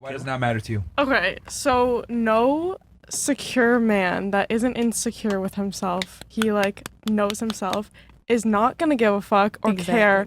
Why does it not matter to you? Okay, so no secure man that isn't insecure with himself, he like knows himself, is not gonna give a fuck or care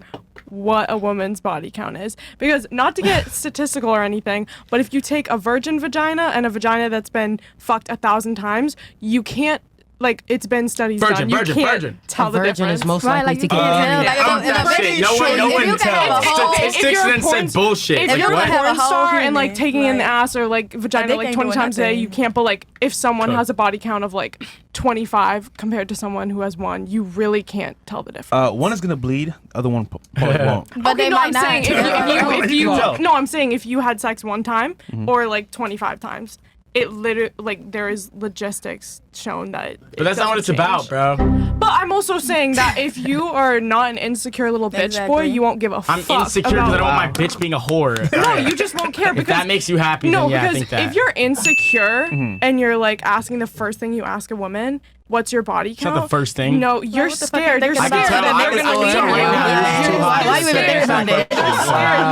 what a woman's body count is. Because not to get statistical or anything, but if you take a virgin vagina and a vagina that's been fucked 1,000 times, you can't, like, it's been studies done. You can't tell the difference. Is most likely to get No one tells. Statistics then said bullshit. If you're a porn star and like taking in the ass or like vagina like 20 times a day, you can't. But like if someone has a body count of like 25 compared to someone who has one, you really can't tell the difference. One is gonna bleed, other one probably won't. But okay, I'm saying if you no, I'm saying if you had sex one time or like 25 times. It literally, like, there is logistics shown that. But that's not what it's about, bro. But I'm also saying that if you are not an insecure little bitch boy, you won't give a fuck. I'm insecure because I don't want my bitch being a whore. No, you just won't care because if that makes you happy. No, then yeah, because I think that. if you're insecure and you're like asking the first thing you ask a woman, what's your body count? It's not the first thing. No, you're scared. You're scared that they're gonna leave you. Why you even think about it?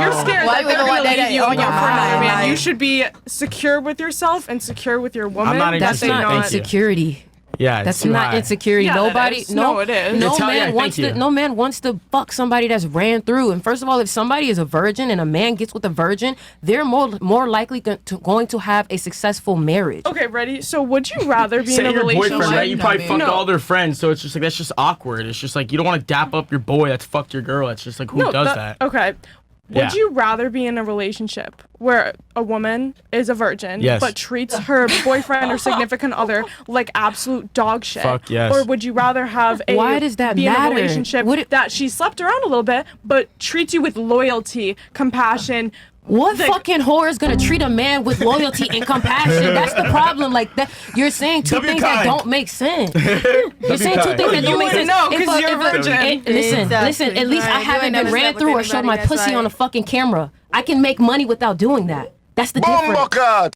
You're scared that they're gonna leave you for another man. You should be secure with yourself and secure with your woman. That's not insecurity. Yeah, that's not insecurity. Yeah, nobody, no, it is. No man wants to fuck somebody that's ran through. And first of all, if somebody is a virgin and a man gets with a virgin, they're more likely going to have a successful marriage. Okay, ready? So would you rather be in a your relationship? Boyfriend, right? You probably fucked all their friends, so it's just like that's just awkward. It's just like you don't want to dap up your boy that's fucked your girl. It's just like who does that? Okay. Would you rather be in a relationship where a woman is a virgin but treats her boyfriend or significant other like absolute dog shit? Fuck yes. Or would you rather have be in a relationship that she slept around a little bit but treats you with loyalty, compassion? What fucking whore is gonna treat a man with loyalty and compassion? That's the problem. Like that, you're saying two things that don't make sense. You're saying two things that don't make sense. No, because you're a virgin. Listen. At least I haven't been ran through or showed my pussy on a fucking camera. I can make money without doing that. That's the difference.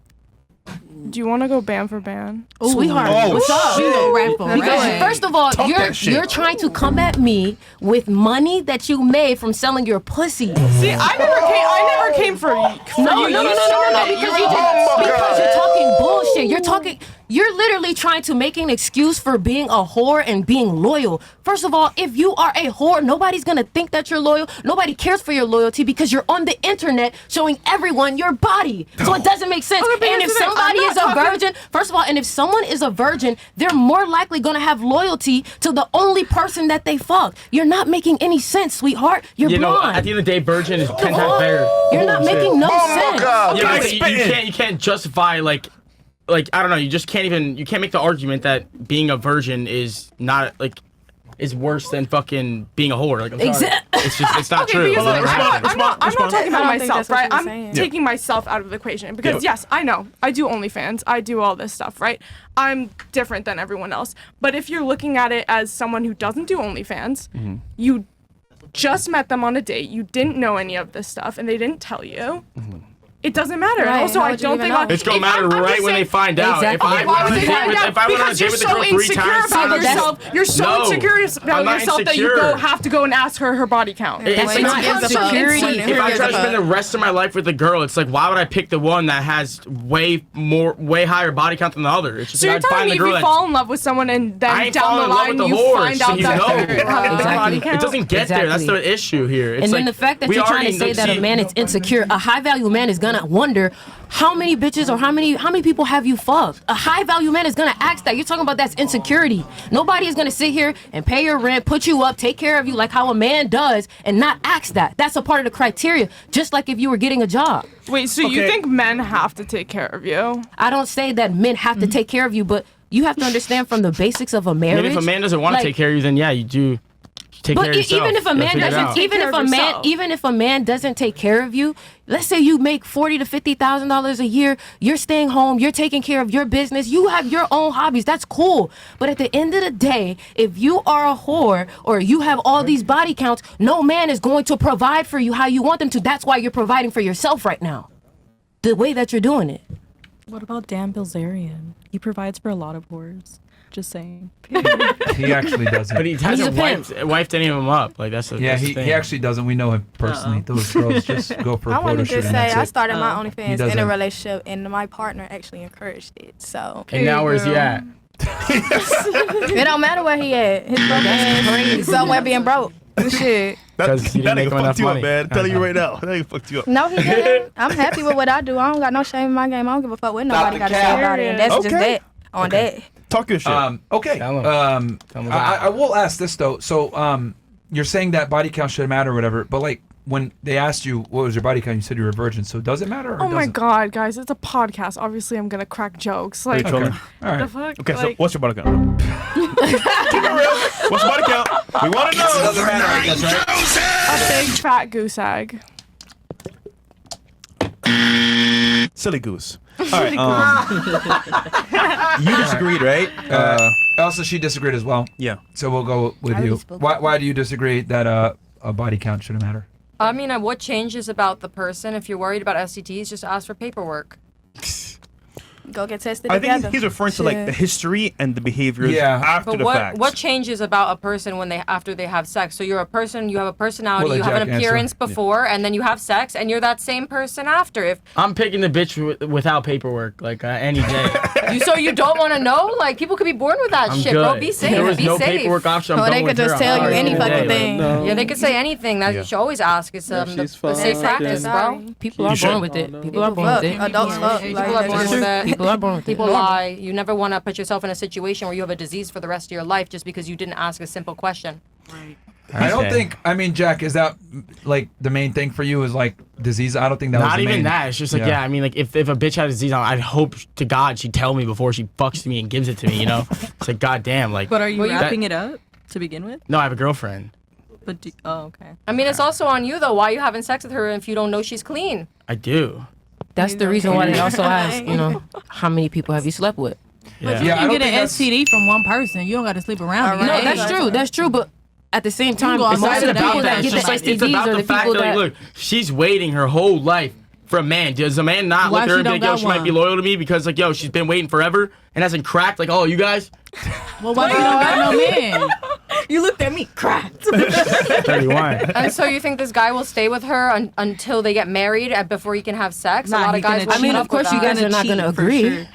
Do you want to go ban for ban? Sweetheart, what's up? Because first of all, you're trying to come at me with money that you made from selling your pussy. See, I never came for you. No, because you're talking bullshit. You're literally trying to make an excuse for being a whore and being loyal. First of all, if you are a whore, nobody's gonna think that you're loyal. Nobody cares for your loyalty because you're on the internet showing everyone your body. So it doesn't make sense. And if somebody is a virgin, first of all, and if someone is a virgin, they're more likely gonna have loyalty to the only person that they fuck. You're not making any sense, sweetheart. You're blind. At the end of the day, virgin is 10 times better. You're not making no sense. You can't justify like I don't know, you can't make the argument that being a virgin is not like is worse than fucking being a whore. Like it's not true. I'm not talking about myself, right? I'm taking myself out of the equation because yes, I know I do OnlyFans, I do all this stuff, right? I'm different than everyone else. But if you're looking at it as someone who doesn't do OnlyFans, you just met them on a date, you didn't know any of this stuff, and they didn't tell you. It doesn't matter. Right. Also, I don't think it's gonna matter right when they find out. Exactly. If I went on a date with a girl 3 times, you're so insecure about yourself that you have to go and ask her body count. That's not insecurity. If I try to spend the rest of my life with a girl, it's like why would I pick the one that has way higher body count than the other? It's just so you're telling me if you fall in love with someone and then down the line you find out that they're having the body count? It doesn't get there. That's the issue here. And then the fact that you're trying to say that a man is insecure, a high value man is gonna wonder how many bitches or how many people have you fucked. A high value man is gonna ask that. You're talking about that's insecurity. Nobody is gonna sit here and pay your rent, put you up, take care of you like how a man does and not ask that. That's a part of the criteria, just like if you were getting a job. Wait, so you think men have to take care of you? I don't say that men have to take care of you, but you have to understand from the basics of a marriage. And if a man doesn't want to take care of you, then yeah, you do. But even if a man doesn't, even if a man doesn't take care of you, let's say you make $40,000 to $50,000 a year, you're staying home, you're taking care of your business, you have your own hobbies. That's cool. But at the end of the day, if you are a whore or you have all these body counts, no man is going to provide for you how you want them to. That's why you're providing for yourself right now, the way that you're doing it. What about Dan Bilzerian? He provides for a lot of whores. Just saying. He actually doesn't. But he hasn't wiped any of them up. Like that's yeah, he actually doesn't. We know him personally. Those girls just go for a I photo wanted shoot. to And say that's I it. started my OnlyFans in doesn't. a relationship, and my partner actually encouraged it. So And now where's he at? it don't matter where he at. His broke ass, he's somewhere being broke. Shit. Because he didn't make him enough you money. up, man. Telling you right now. That nigga fucked you up. No, he didn't. I'm happy with what I do. I don't got no shame in my game. I don't give a fuck what nobody got to say about it. And that's just that on that. Talk your shit. Okay. I will ask this though. So, you're saying that body count should matter or whatever, but like when they asked you what was your body count, you said you were a virgin. So does it matter? Or Oh my doesn't? god, guys, it's a podcast. Obviously, I'm gonna crack jokes. Like, Are you trolling? All right. the fuck? Okay, so Like, what's your body count? Keep it real. What's your body count? We want to know. Doesn't matter, I guess, right? a big fat goose egg. Silly goose. All right. You disagreed, right? Also, she disagreed as well. Yeah. So we'll go with you. Why do you disagree that a body count shouldn't matter? I mean, what changes about the person? If you're worried about STDs, just ask for paperwork. Go get tested I together. think he's referring to like the history and the behaviors Yeah. after But the fact. what changes about a person when after they have sex? So you're a person, you have a personality, We'll you let have an Jack answer. appearance before, and then you have sex, and you're that same person after. If I'm picking the bitch without paperwork, like any day. so you don't want to know, like people could be born with that I'm shit, good. bro. Be safe. If there was be no safe. paperwork option, I'm Or they going could with just her. tell I'm you already any in fucking the day, thing. like, Yeah, they could say anything. That Yeah. you should always ask. It's the she's safe fine. practice, bro. Sorry. People are should. born with it. People are born with it. Adults fuck. People are born Like, with it. People are born with it. People lie. You never want to put yourself in a situation where you have a disease for the rest of your life just because you didn't ask a simple question. I don't think. I mean, Jack, is that like the main thing for you? Is like disease? I don't think that was Not the even main- that. It's just like, yeah, I mean, like, if a bitch had a disease, I'd hope to God she'd tell me before she fucks me and gives it to me, you know? It's like, goddamn, like. But are you Well, you- wrapping it up to begin with? No, I have a girlfriend. But okay. I mean, it's also on you though. Why are you having sex with her if you don't know she's clean? I do. That's the reason why they also ask, how many people have you slept with? Yeah. Yeah, I You don't can get think an that's- STD from one person. You don't got to sleep around. All No, right. that's true. That's true. But at the same time, go most outside of the of that. people It's that get just the like, STDs it's about are the the fact people that, like, that. look, she's waiting her whole life for a man. Does a man not Why look at her she and be like, don't yo, got she might be one? loyal to me because, like, yo, she's been waiting forever and hasn't cracked like all you guys? Well, why you don't got no man? You looked at me, cracked. 31. And so you think this guy will stay with her until they get married before he can have sex? Nah, a lot he of guys gonna will cheat. I mean, put of up with course you that. guys are not going to agree.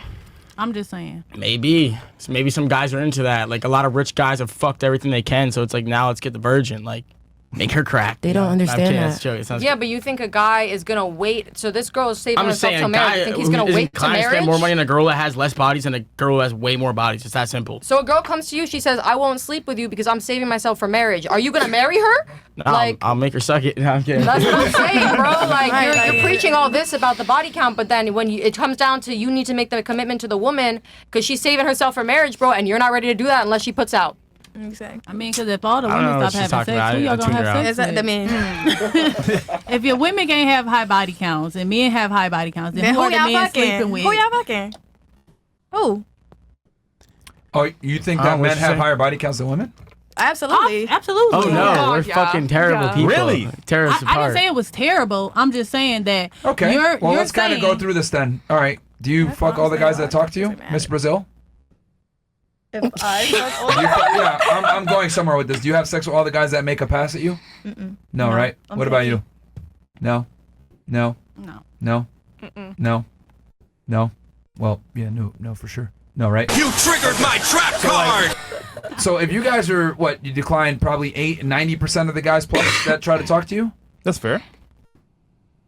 I'm just saying. Maybe. So maybe some guys are into that. Like, a lot of rich guys have fucked everything they can, so it's like, now let's get the virgin. Like, make her crack. They don't understand I'm that. It's a joke. It sounds Yeah, but you think a guy is gonna wait? So this girl is saving I'm just herself saying, till a marriage. guy You think he's who gonna is wait to inclined to marriage? spend more money on a girl that has less bodies than a girl who has way more bodies. It's that simple. So a girl comes to you, she says, "I won't sleep with you because I'm saving myself for marriage." Are you gonna marry her? I'll make her suck it. No, I'm kidding. That's what I'm saying, bro. Like Right, you're like- preaching all this about the body count, but then when it comes down to you need to make the commitment to the woman because she's saving herself for marriage, bro, and you're not ready to do that unless she puts out. Exactly. I mean, because if all the I don't women know what stop she's having talking about. sex, who y'all I gonna tuned her have sex That's with? I mean, If your women can't have high body counts and men have high body counts, then then who who are the y'all men fucking? sleeping with? Who y'all fucking? Who? Oh, you think that what men you have say? higher body counts than women? Absolutely. Absolutely. Oh no, Yeah. we're fucking terrible Yeah. people. Really? Tear us I didn't apart. say it was terrible. I'm just saying that. Okay. You're, well, you're let's kind of go saying- through this then. All right. Do you That's fuck what all the I'm guys saying. that talk to you, Doesn't matter. Miss Brazil? If I fuck all Do you yeah, I'm going somewhere with this. Do you have sex with all the guys that make a pass at you? No, right? I'm What about picky. you? No? No? No. No? No? No? Well, yeah, no, for sure. No, right? You triggered my trap card! So if you guys are, you decline probably 90% of the guys plus that try to talk to you? That's fair.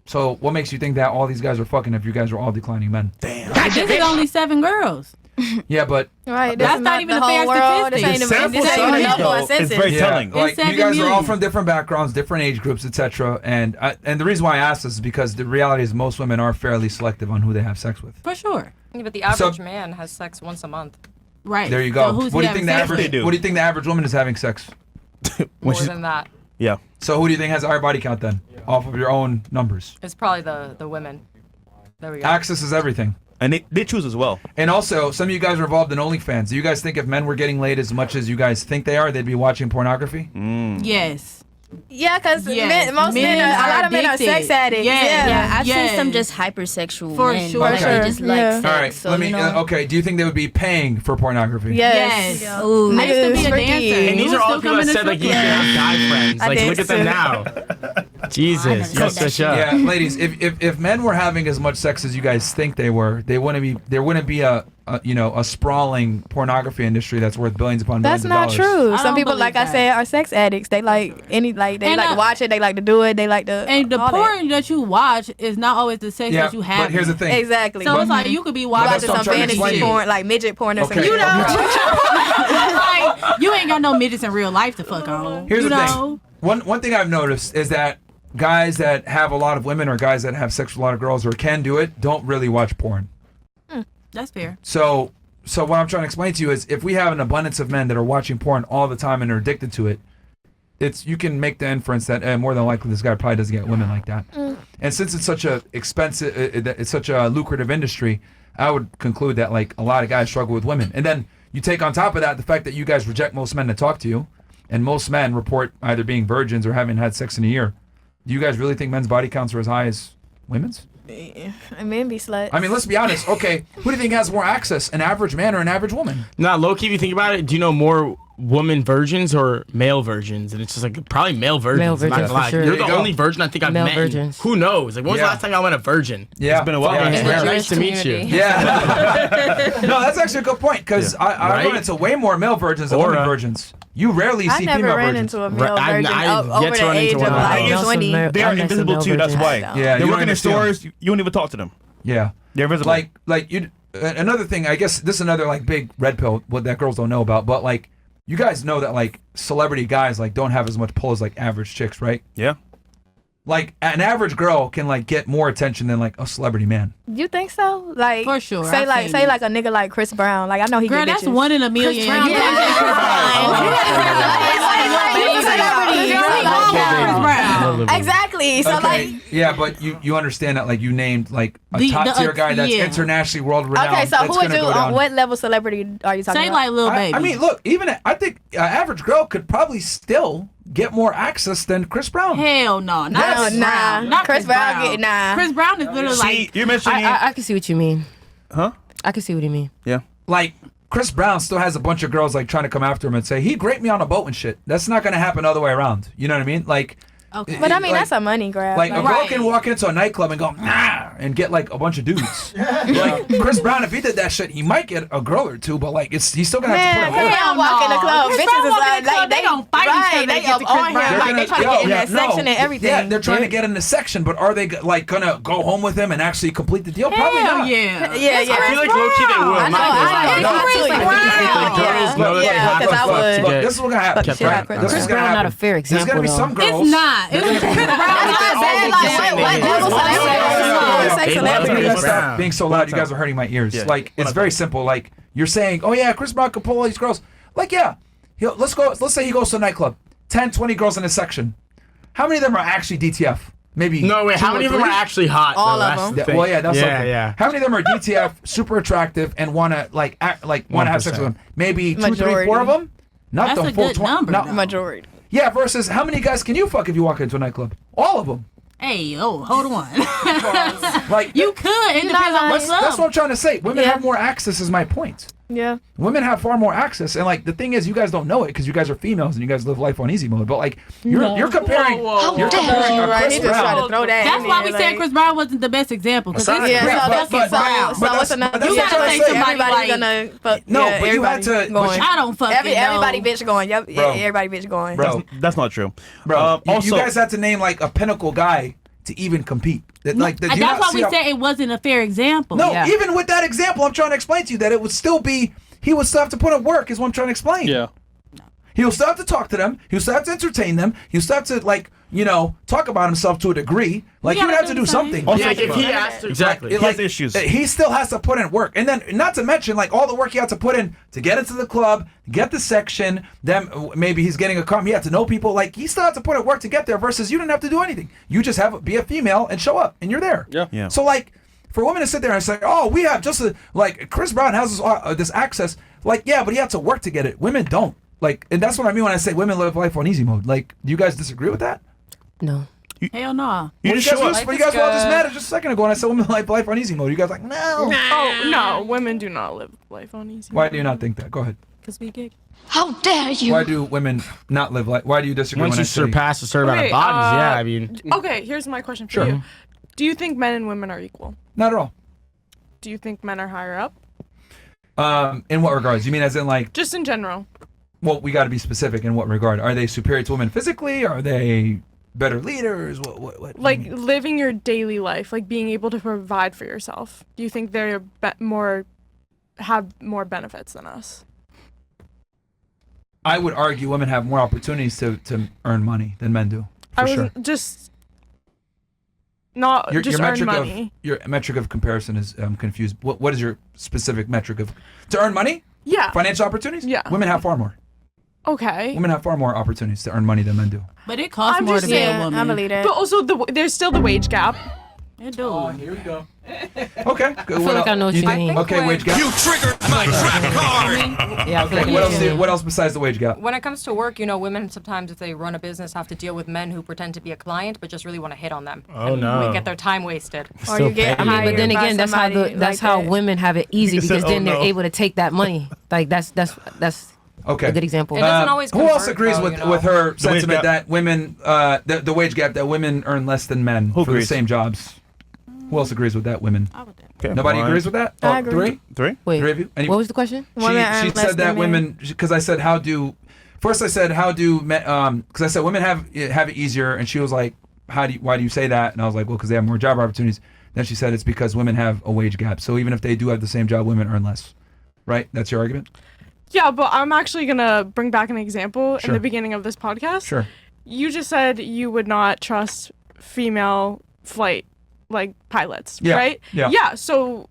So what makes you think that all these guys are fucking if you guys are all declining men? This is only 7 girls. Yeah, but Right. That's This is not even the a fair whole world. This statistic. ain't The even sample this ain't size, even up to though, our is senses. very telling. like It's you 7 guys are all million. from different backgrounds, different age groups, etc. And the reason why I ask this is because the reality is most women are fairly selective on who they have sex with. For sure. Yeah, but the average man has sex once a month. Right. There you go. So who's What do you having think the sex average? with? They do. What do you think the average woman is having sex? More she's- than that. Yeah. So who do you think has a higher body count then, off of your own numbers? It's probably the women. There we go. Access is everything. And they choose as well. And also, some of you guys are involved in OnlyFans. Do you guys think if men were getting laid as much as you guys think they are, they'd be watching pornography? Yes. Yeah, because Yes, a lot of men are addicted. sex addicts. Yes. Yeah. I've Yes. seen some just hypersexual For men. sure. Like, Okay. they just like Yeah. sex. All right, So, let me. you know, Okay, do you think they would be paying for pornography? Yes. Yes. Ooh. I used to be a Freaky. dancer. And these You are all still the people that coming to said like you strip can clubs? have guy friends. I Like did look at them too. now. Jesus, I you never got said such up. Yeah, ladies, if men were having as much sex as you guys think they were, there wouldn't be a sprawling pornography industry that's worth billions upon That's billions not of dollars. true. I Some don't people, believe like I that. said, are sex addicts. They like they And, like to watch it. They like to do it. They like to. And the all porn that you watch is not always the sex Yeah, that you have. but here's the thing. Exactly. So it's like you could be watching that's what I'm some trying to fantasy explain to you. porn, like midget porn or Okay. something. You know. like, you ain't got no midgets in real life to fuck on. Here's you the know? thing. One thing I've noticed is that guys that have a lot of women or guys that have sex with a lot of girls or can do it don't really watch porn. That's fair. So what I'm trying to explain to you is if we have an abundance of men that are watching porn all the time and are addicted to it, you can make the inference that more than likely this guy probably doesn't get women like that. And since it's such a expensive, it's such a lucrative industry, I would conclude that like a lot of guys struggle with women. And then you take on top of that the fact that you guys reject most men to talk to you, and most men report either being virgins or having had sex in a year. Do you guys really think men's body counts are as high as women's? Men be sluts. I mean, let's be honest. Okay, who do you think has more access, an average man or an average woman? Nah, low key, if you think about it, do you know more woman virgins or male virgins? And it's just like probably male virgins. Male I'm not virgins, gonna lie. for sure. You're There the you only go. virgin I think I've Male met. virgins. Who knows? Like when was the Yeah. last time I met a virgin? Yeah, It's been a while. Yeah, Yeah. yeah. Nice to meet you. community. Yeah. No, that's actually a good point because I Right? run into way more male virgins than women virgins. You rarely I see never female ran virgins. into a male Right, virgin I've over yet to the run into age of one. like They're 20. They're invisible too. That's why. Yeah, They you work don't in the understand. stores. You don't even talk to them. Yeah, They're invisible. like you. Another thing, I guess this is another like big red pill what that girls don't know about, but like you guys know that like celebrity guys like don't have as much pull as like average chicks, right? Yeah. Like an average girl can like get more attention than like a celebrity man. You think so? Like For sure, Say I've like seen say it. like a nigga like Chris Brown. Like I know he Girl, get that's bitches. one in a million. Brown. You Yeah. can't say Chris Brown. Exactly. So like. Yeah, but you understand that like you named like a The- top tier guy that's yeah. internationally world renowned. Okay, so that's who would gonna you? go down. What level celebrity are you talking Say about? like Lil Baby. I mean, look, even I think an average girl could probably still get more access than Chris Brown. Hell no, not Chris nah. Brown. Not Chris Brown get nah. Chris Brown is literally See, like you're mentioning. I can see what you mean. Huh? I can see what you mean. Yeah. Like Chris Brown still has a bunch of girls like trying to come after him and say he raped me on a boat and shit. That's not gonna happen the other way around. You know what I mean? Like. okay. But I mean, like- that's a money grab. Like a girl Right. can walk into a nightclub and go nah and get like a bunch of dudes. Like Chris Brown, if he did that shit, he might get a girl or two, but like he's still gonna have Man, to Chris put in work. Brown walk in the club. Chris Bitches Brown is walk in like the club, they gonna fight each other to They get to up Chris on him. Brown. Like they trying to get in that section and everything. Yeah, they're trying to get in the section, but are they like gonna go home with him and actually complete the deal? Probably Hell not. yeah. Yeah, yeah. I feel like low key they would. I I'm know. not gonna lie. I know. Chris Chris Brown. Girls know that they Yeah, have to 'cause I fuck would. to Look, get. this is what's gonna happen. Fuck the shit out of Chris This is Chris gonna Brown not happen. a fair There's gonna example. be some though. girls. It's not. It was Chris Brown. I'm just saying, like, what level celebrity? Say They love celebrity. Chris Stop Brown. being so loud. You guys are hurting my ears. Yeah. Like it's very simple. Like you're saying, oh yeah, Chris Brown could pull all these girls. Like yeah, let's go. Let's say he goes to a nightclub, 10, 20 girls in his section. How many of them are actually DTF? Maybe No, wait. two How or many of them three? are actually hot? All though? of That's them. the Yeah, thing. well, yeah, that's yeah, something. yeah. How many of them are DTF, super attractive, and wanna like act like wanna have sex with 1%. them? Maybe 2, 3, Majority. 4 of them. Not That's the a full good 20. number, not- though. Majority. Yeah, versus how many guys can you fuck if you walk into a nightclub? All of them. Hey, hold on. Like You could. It depends on that's, what's that's up. what I'm trying to say. Women Yeah. have more access. Is my point. Yeah. Women have far more access, and like the thing is, you guys don't know it because you guys are females and you guys live life on easy mode. But like you're comparing, you're comparing a Right, Chris he just tried Brown. to throw that. That's in why there, we said like- Chris Brown wasn't the best example. Because Aside- it's Yeah, Chris so that's fucking Brown. so But what's that's- another? but that's You what I'm gotta trying say to say. somebody Everybody's like- gonna fuck. No, yeah, but you had everybody to- going. I don't fucking Everybody know. bitch going. Yep, Bro. everybody bitch going. Bro. That's not true. Bro, you Also, guys had to name like a pinnacle guy to even compete. That, like, did And you that's not why see we how- said it wasn't a fair example. No, Yeah. even with that example, I'm trying to explain to you that it would still be. He would still have to put in work. Is what I'm trying to explain. yeah. He'll still have to talk to them. He'll still have to entertain them. He'll still have to like talk about himself to a degree. Like he would gotta have to do do the same. something. Also, Yeah, like, if he asked to, exactly. Like, issues. He still has to put in work, and then not to mention like all the work he had to put in to get into the club, get the section. Then maybe he's getting a car. He had to know people. Like he still had to put in work to get there. Versus you didn't have to do anything. You just be a female and show up, and you're there. Yeah. Yeah. So like for women to sit there and say, "Oh, we have just like Chris Brown has this access." Like yeah, but he had to work to get it. Women don't. Like, and that's what I mean when I say women live life on easy mode. Like, do you guys disagree with that? No. Hell no. You guys were all just mad just a second ago when I said women live life on easy mode. You guys like, no. Oh, no. Women do not live life on easy Why mode. do you not think that? Go ahead. Because we gig. How dare you? Why do women not live life? Why do you disagree? Once when you I say- surpass a certain amount of Okay, bodies, yeah, I mean. Okay, here's my question for Sure. you. Do you think men and women are equal? Not at all. Do you think men are higher up? In what regards? You mean as in like? Just in general. Well, we got to be specific. In what regard? Are they superior to women physically? Are they better leaders? What Like living your daily life, like being able to provide for yourself. Do you think they're have more benefits than us? I would argue women have more opportunities to earn money than men do. For I sure. wasn't just not just earn money. Your metric of comparison is confused. What is your specific metric of to earn money? Yeah. Financial opportunities? Yeah. Women have far more. Okay. Women have far more opportunities to earn money than men do. But it costs I'm more just to be a saying, woman. I believe that. But also there's still the wage gap. It do. Here we go. Okay. I feel like I know what you mean. Okay, wage gap. You triggered my trap card. Yeah, I feel like I know What what you mean. else? What else besides the wage gap? When it comes to work, you know, women sometimes, if they run a business, have to deal with men who pretend to be a client but just really want to hit on them. Oh, and no. We get their time wasted. Or you get I mean, hired but then by again, that's how somebody that's like how that. women have it easy You because said, then "Oh, they're no." able to take that money. Like that's Okay. a good example. It doesn't always Who else convert, agrees though, with you know? with her wage sentiment gap. that women the wage gap that women earn less than men Who for the agrees? same jobs? Who else agrees with that? Women. Okay, Nobody one, agrees with that? I agree. Three? Wait, Three of you? what was the question? Women earn She less said that than women because I said how do first I said how do because I said women have it easier and she was like why do you say that? And I was like, well, because they have more job opportunities. Then she said it's because women have a wage gap. So even if they do have the same job, women earn less. Right? That's your argument? Yeah, but I'm actually gonna bring back an example Sure. in the beginning of this podcast. Sure. You just said you would not trust female flight like pilots, Yeah, right? yeah. Yeah. So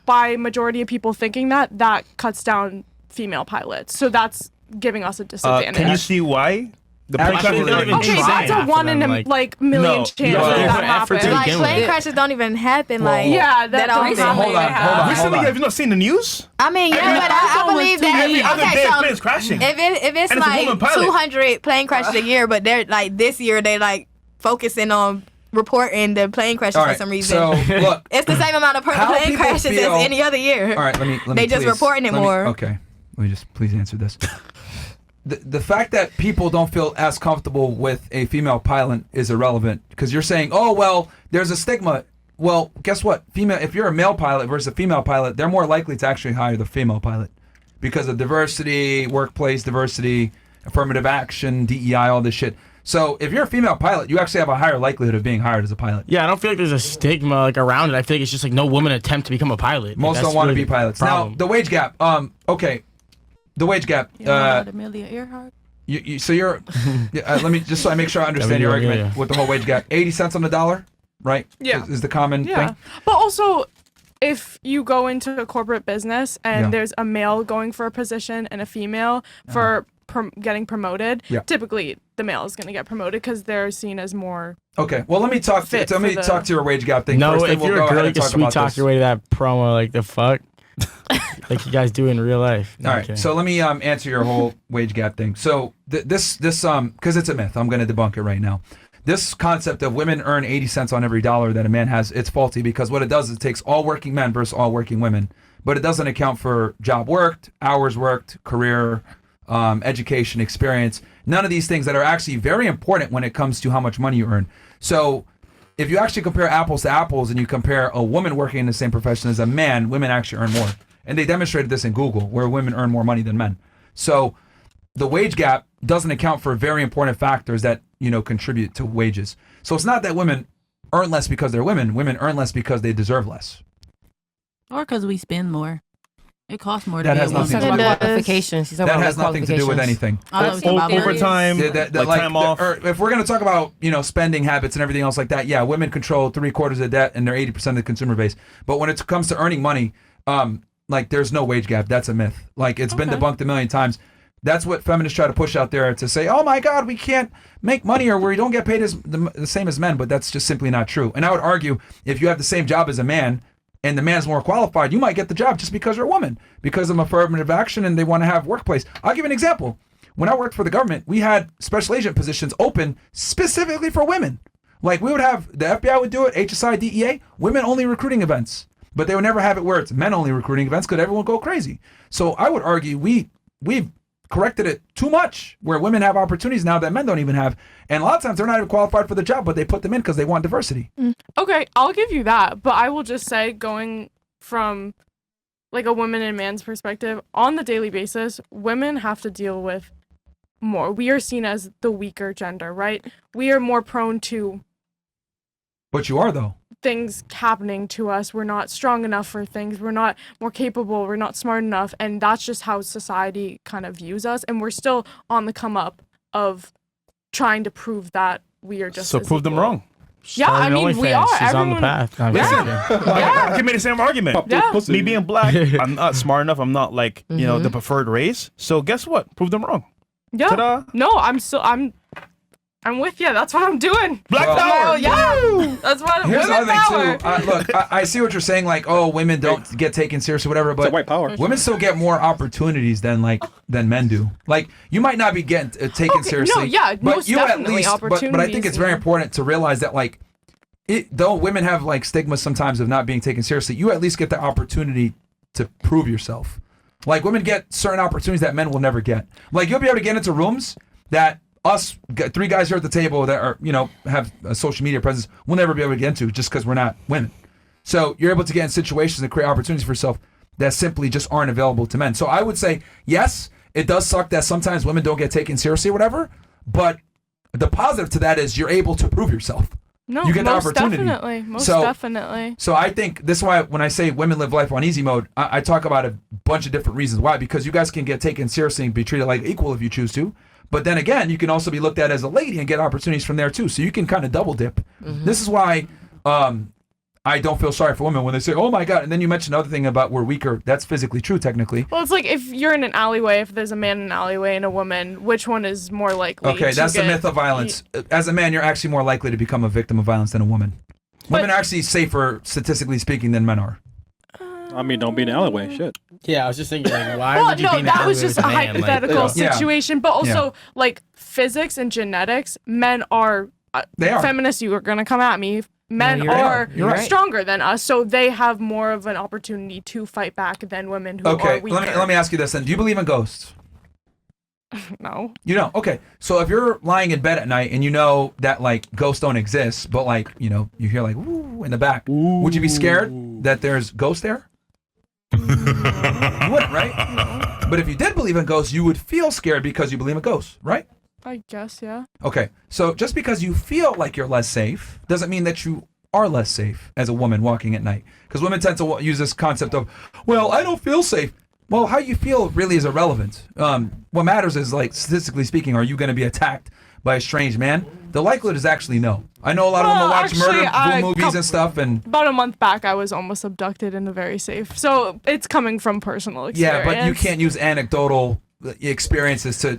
by majority of people thinking that cuts down female pilots. So that's giving us a disadvantage. Can you see why? The plane Actually, crash not is even Okay, trying that's a half of one in them, a like- million No, chance no, that they that put effort happens. to Like begin with. plane crashes don't even happen. Like Yeah, that that always don't happen. Hold on, hold on, Recently, hold have you on. not seen the news? I mean, yeah, but I believe that. Every other Okay, day, so planes crashing. if it's And it's a like woman pilot. 200 plane crashes a year, but they're like this year they like focusing on reporting the plane crashes All for right. some reason. So look. It's the same amount of How plane people crashes feel- as any other year. All right, let me They just please- reporting it let me- more. Okay. Let me just please answer this. The fact that people don't feel as comfortable with a female pilot is irrelevant because you're saying, oh, well, there's a stigma. Well, guess what? If you're a male pilot versus a female pilot, they're more likely to actually hire the female pilot because of diversity, workplace diversity, affirmative action, DEI, all this shit. So if you're a female pilot, you actually have a higher likelihood of being hired as a pilot. Yeah, I don't feel like there's a stigma like around it. I feel like it's just like no woman attempt to become a pilot. Most Like, don't want to really be pilots. the problem. Now, the wage gap. Okay. The wage gap. Amelia Earhart. So you're. Let me just so I make sure I understand your argument with the whole wage gap. 80 cents on the dollar, right? Yeah. Is the common Yeah. thing. But also, if you go into a corporate business and Yeah. there's a male going for a position and a female for getting promoted, Yeah. typically the male is going to get promoted because they're seen as more. Okay. Well, let me talk. Fit Let me for the- talk to your wage gap thing No, first. if Then we'll you're go a ahead girl, you and can talk sweet about talk this. your way to that promo. Like the fuck, like you guys do in real life. No, All I'm right. kidding. So let me answer your whole wage gap thing. So this because it's a myth. I'm going to debunk it right now. This concept of women earn 80 cents on every dollar that a man has, it's faulty because what it does is it takes all working men versus all working women, but it doesn't account for job worked, hours worked, career, education, experience, none of these things that are actually very important when it comes to how much money you earn. So if you actually compare apples to apples and you compare a woman working in the same profession as a man, women actually earn more. And they demonstrated this in Google, where women earn more money than men. So the wage gap doesn't account for very important factors that, contribute to wages. So it's not that women earn less because they're women. Women earn less because they deserve less. Or because we spend more. It costs more to That be has a woman. nothing to Talking do about with qualifications. She's talking That about has nothing to do with qualifications. anything. I know what you're talking about. Overtime, like time off. Or if we're going to talk about, spending habits and everything else like that, yeah, women control 3/4 of the debt and they're 80% of the consumer base. But when it comes to earning money, there's no wage gap. That's a myth. Like, it's been debunked a million times. That's what feminists try to push out there to say, oh my God, we can't make money or we don't get paid the same as men, but that's just simply not true. And I would argue if you have the same job as a man and the man's more qualified, you might get the job just because you're a woman, because of affirmative action and they want to have workplace. I'll give you an example. When I worked for the government, we had special agent positions open specifically for women. Like we would have, the FBI would do it, HSI, DEA, women only recruiting events. But they would never have it where it's men only recruiting events because everyone would go crazy. So I would argue we've corrected it too much where women have opportunities now that men don't even have. And a lot of times they're not even qualified for the job, but they put them in because they want diversity. Okay, I'll give you that. But I will just say, going from like a woman and man's perspective, on the daily basis, women have to deal with more. We are seen as the weaker gender, right? We are more prone to But you are, though. things happening to us. We're not strong enough for things. We're not more capable. We're not smart enough. And that's just how society kind of views us. And we're still on the come up of trying to prove that we are just So as prove them equal. wrong. Yeah, I mean, we are. She's on the Everyone- path. Yeah. Give me the same argument. Yeah. Me being black, I'm not smart enough. I'm not like, you know, the preferred race. So guess what? Prove them wrong. Yeah. Ta-da. No, I'm with you. That's what I'm doing. Black Well, power. Yeah. That's what Here's the women other power. thing, too. Look, I see what you're saying, like, oh, women don't get taken seriously, whatever, but white power. women still get more opportunities than men do. Like, you might not be getting taken seriously. no, yeah, but most you at definitely least, but I think opportunities, it's very yeah. important to realize that, like, though women have, like, stigma sometimes of not being taken seriously, you at least get the opportunity to prove yourself. Like, women get certain opportunities that men will never get. Like, you'll be able to get into rooms that us three guys here at the table that are, you know, have a social media presence, we'll never be able to get into just because we're not women. So you're able to get in situations and create opportunities for yourself that simply just aren't available to men. So I would say, yes, it does suck that sometimes women don't get taken seriously or whatever, but the positive to that is you're able to prove yourself. No, You get the most opportunity. definitely. Most So- definitely. So I think this is why when I say women live life on easy mode, I talk about a bunch of different reasons why. Because you guys can get taken seriously and be treated like equal if you choose to. But then again, you can also be looked at as a lady and get opportunities from there too. So you can kind of double dip. This is why I don't feel sorry for women when they say, "Oh my God!" And then you mentioned another thing about we're weaker. That's physically true, technically. Well, it's like if you're in an alleyway, if there's a man in an alleyway and a woman, which one is more likely? Okay, to that's the get myth of violence. As a man, you're actually more likely to become a victim of violence than a woman. Women are actually safer, statistically speaking, than men are. I mean, don't be in the alleyway. Shit. Yeah, I was just thinking, like, why Well, would you no, be in that an was alleyway just with a man? Like, hypothetical Yeah. situation, but also Yeah. like physics and genetics. Men are. They are. Feminists, you are gonna come at me. Men you're right. are You're right. stronger than us, so they have more of an opportunity to fight back than women who are Okay, weaker. let me ask you this then. Do you believe in ghosts? No. You know, okay. So if you're lying in bed at night and you know that like ghosts don't exist, but like, you know, you hear like ooh in the back, would you be scared that there's ghosts there? You wouldn't, right? No. But if you did believe in ghosts, you would feel scared because you believe in ghosts, right? I guess, yeah. Okay. So just because you feel like you're less safe doesn't mean that you are less safe as a woman walking at night. Because women tend to use this concept of, well, I don't feel safe. Well, how you feel really is irrelevant. What matters is, like, statistically speaking, are you going to be attacked by a strange man? The likelihood is actually no. I know a lot of women watch murder movies and stuff, and about a month back, I was almost abducted in a very safe. So it's coming from personal experience. yeah, but you can't use anecdotal experiences to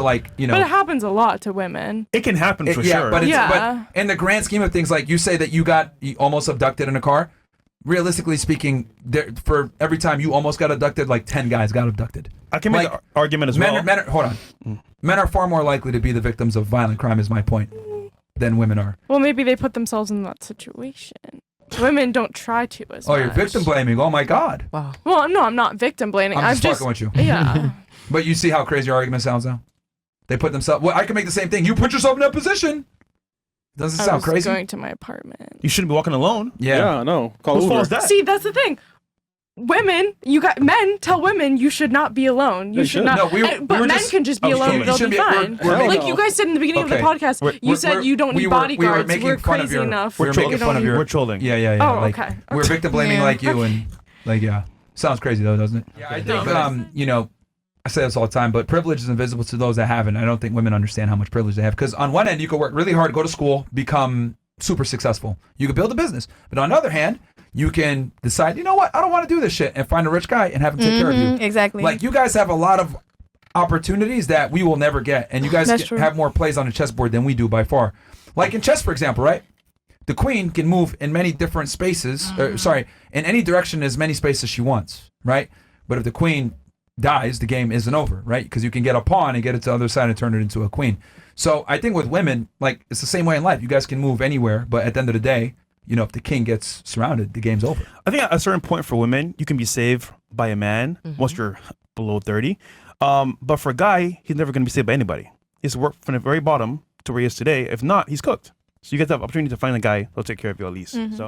like, you know. But it happens a lot to women. It can happen for yeah, sure. but it's, Yeah. but in the grand scheme of things, like you say that you got almost abducted in a car. Realistically speaking, for every time you almost got abducted, like 10 guys got abducted. I can make Like, the argument as well. Hold on. Men are far more likely to be the victims of violent crime, is my point, than women are. Well, maybe they put themselves in that situation. Women don't try to as Oh, much. you're victim blaming. Oh my God. Wow. Well, no, I'm not victim blaming. I'm just fucking with you. Yeah. But you see how crazy your argument sounds now? They put themselves. Well, I can make the same thing. You put yourself in that position. Doesn't it I sound was crazy? going to my apartment. You shouldn't be walking alone. Yeah. no. Call Whose Uber. fault is that? See, that's the thing. Men tell women you should not be alone. You They should should. not. No, we but were men just- can just be Oh, alone. you They'll shouldn't be be- fine. we're Like making- you guys said in the beginning of the Okay. podcast, you said We're- you don't we need were bodyguards. making We're fun of crazy your- enough. We're making fun of your. We're trolling. Yeah. Oh, like, okay. We're victim blaming Yeah. like you and like sounds crazy though, doesn't it? Yeah, I think you know, I say this all the time, but privilege is invisible to those that have it. I don't think women understand how much privilege they have because on one end you can work really hard, go to school, become super successful. You can build a business, but on the other hand, you can decide, you know what, I don't want to do this shit, and find a rich guy and have him take care of you. Exactly. Like you guys have a lot of opportunities that we will never get, and you guys That's true. have more plays on the chessboard than we do by far. Like in chess, for example, right? The queen can move in many different spaces. In any direction as many spaces she wants, right? But if the queen dies, the game isn't over, right? Because you can get a pawn and get it to the other side and turn it into a queen. So I think with women, like, it's the same way in life. You guys can move anywhere, but at the end of the day, you know, if the king gets surrounded, the game's over. I think at a certain point for women, you can be saved by a man once you're below 30. But for a guy, he's never going to be saved by anybody. He's worked from the very bottom to where he is today. If not, he's cooked. So you get the opportunity to find a guy who'll take care of you at least. So